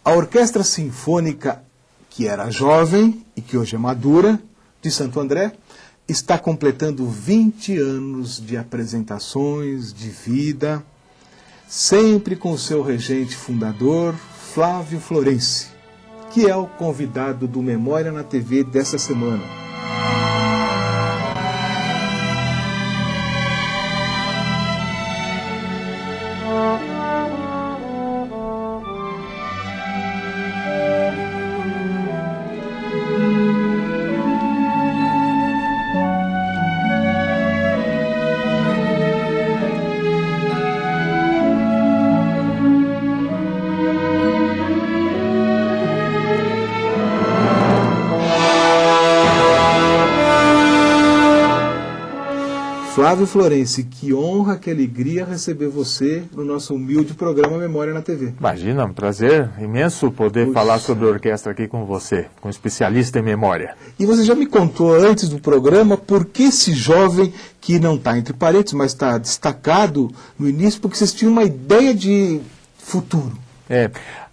A Orquestra Sinfônica, que era jovem e que hoje é madura, de Santo André, está completando 20 anos de apresentações, de vida, sempre com o seu regente fundador, Flávio Florenci, que é o convidado do Memória na TV dessa semana. Flávio Florenci, que honra, que alegria receber você no nosso humilde programa Memória na TV. Imagina, um prazer imenso poder falar sobre a orquestra aqui com você, com um especialista em memória. E você já me contou antes do programa por que esse jovem, que não está entre parênteses, mas está destacado no início, porque vocês tinham uma ideia de futuro.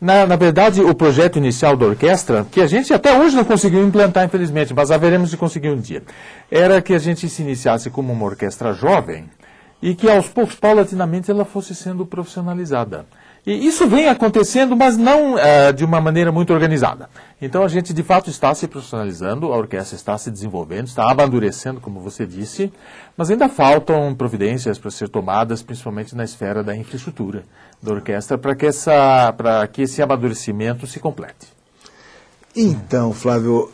Na verdade, o projeto inicial da orquestra, que a gente até hoje não conseguiu implantar, infelizmente, mas haveremos de conseguir um dia, era que a gente se iniciasse como uma orquestra jovem e que aos poucos, paulatinamente, ela fosse sendo profissionalizada. E isso vem acontecendo, mas não de uma maneira muito organizada. Então a gente de fato está se profissionalizando, a orquestra está se desenvolvendo, está amadurecendo, como você disse, mas ainda faltam providências para ser tomadas, principalmente na esfera da infraestrutura da orquestra, para que esse amadurecimento se complete. Então, Flávio,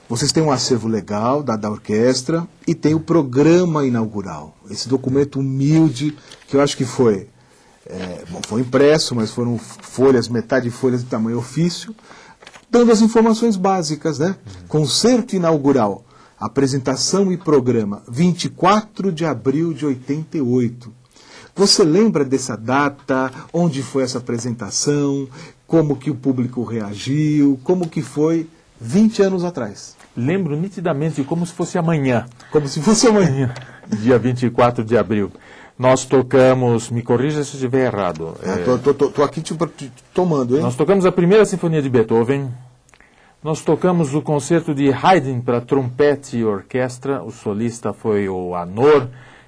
Vocês têm um acervo legal da orquestra e tem o programa inaugural. Esse documento humilde, que eu acho que foi impresso, mas foram folhas, metade de folhas de tamanho ofício, dando as informações básicas, né? Concerto inaugural, apresentação e programa, 24 de abril de 88. Você lembra dessa data? Onde foi essa apresentação? Como que o público reagiu? Como que foi 20 anos atrás? Lembro nitidamente, como se fosse amanhã. Como se fosse amanhã. Dia 24 de abril. Nós tocamos, me corrija se eu estiver errado. Estou aqui te tomando, hein? Nós tocamos a primeira sinfonia de Beethoven. Nós tocamos o concerto de Haydn para trompete e orquestra. O solista foi o Anor,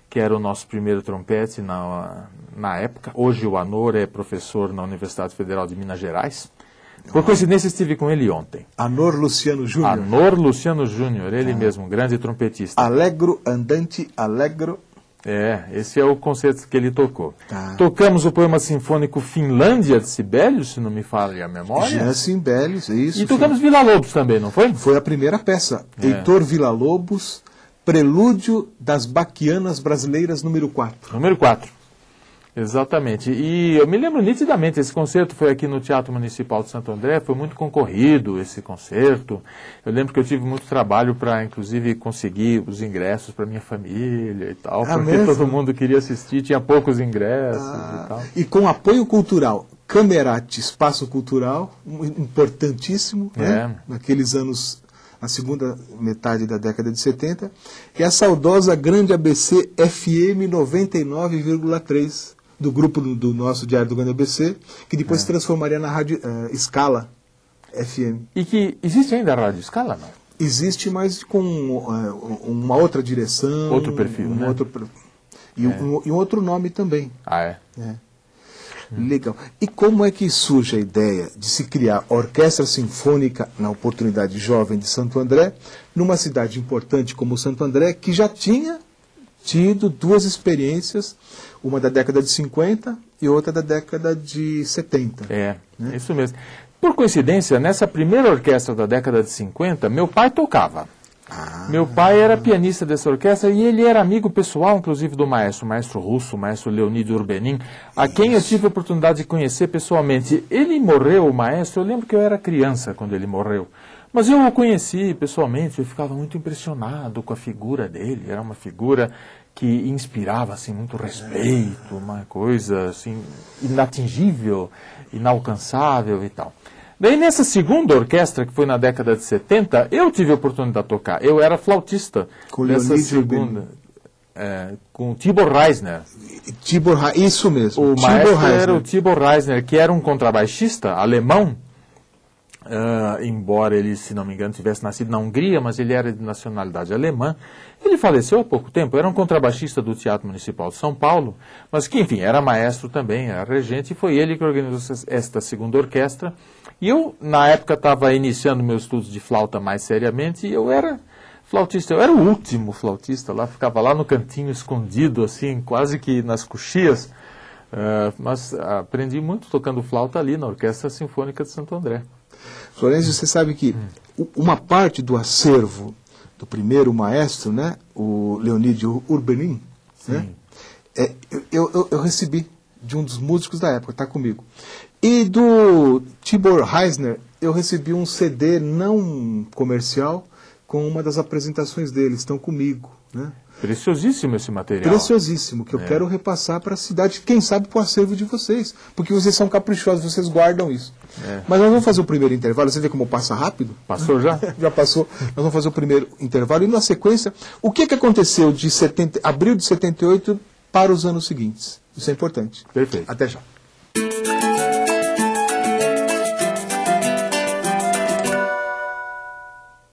que era o nosso primeiro trompete na época. Hoje o Anor é professor na Universidade Federal de Minas Gerais. Por coincidência, estive com ele ontem. Anor Luciano Júnior. Anor Luciano Júnior, ele mesmo, grande trompetista. Allegro, andante, allegro. Esse é o concerto que ele tocou. Tá. Tocamos o poema sinfônico Finlândia de Sibelius, se não me falha a memória. Jean Sibelius, isso. E tocamos Villa-Lobos também, não foi? Foi a primeira peça. Heitor Villa-Lobos, Prelúdio das Baquianas Brasileiras, número 4. Número 4. Exatamente. E eu me lembro nitidamente, esse concerto foi aqui no Teatro Municipal de Santo André, foi muito concorrido esse concerto. Eu lembro que eu tive muito trabalho para, inclusive, conseguir os ingressos para minha família e tal, porque mesmo? todo mundo queria assistir, tinha poucos ingressos e tal. E com apoio cultural, Camerati, Espaço Cultural, importantíssimo, né? Naqueles anos, na segunda metade da década de 70, e a saudosa Grande ABC FM 99,3, do grupo do nosso Diário do Grande ABC, que depois se transformaria na Rádio Scala FM. E que existe ainda a Rádio Scala, não? Existe, mas com uma outra direção. Outro perfil, né? E um outro nome também. Legal. E como é que surge a ideia de se criar a Orquestra Sinfônica na Oportunidade Jovem de Santo André, numa cidade importante como Santo André, que já tinha tido duas experiências, uma da década de 50 e outra da década de 70. Isso mesmo. Por coincidência, nessa primeira orquestra da década de 50, meu pai tocava. Meu pai era pianista dessa orquestra e ele era amigo pessoal, inclusive, do maestro russo, o maestro Leonid Urbanin, a quem eu tive a oportunidade de conhecer pessoalmente. Ele morreu, o maestro, eu lembro que eu era criança quando ele morreu. Mas eu o conheci pessoalmente, eu ficava muito impressionado com a figura dele. Era uma figura que inspirava assim, muito respeito, uma coisa assim, inatingível, inalcançável e tal. Daí, nessa segunda orquestra, que foi na década de 70, eu tive a oportunidade de tocar. Eu era flautista dessa segunda, com Tibor Reisner. Isso mesmo. O maestro era o Tibor Reisner, que era um contrabaixista alemão, embora ele, se não me engano, tivesse nascido na Hungria, mas ele era de nacionalidade alemã. Ele faleceu há pouco tempo, era um contrabaixista do Teatro Municipal de São Paulo, mas que, enfim, era maestro também, era regente, e foi ele que organizou esta segunda orquestra. E eu, na época, estava iniciando meus estudos de flauta mais seriamente, e eu era flautista, eu era o último flautista lá, ficava lá no cantinho escondido, assim, quase que nas coxias, mas aprendi muito tocando flauta ali na Orquestra Sinfônica de Santo André. Florencio, você sabe que uma parte do acervo do primeiro maestro, né, o Leonid Urbanin, né, eu recebi de um dos músicos da época, está comigo. E do Tibor Reisner, eu recebi um CD não comercial com uma das apresentações dele, estão comigo, né? Preciosíssimo esse material. Preciosíssimo, que eu quero repassar para a cidade, quem sabe para o acervo de vocês, porque vocês são caprichosos, vocês guardam isso. Mas nós vamos fazer o primeiro intervalo, você vê como passa rápido? Passou já? Já passou. Nós vamos fazer o primeiro intervalo e na sequência, o que aconteceu de abril de 78 para os anos seguintes? Isso é importante. Perfeito. Até já.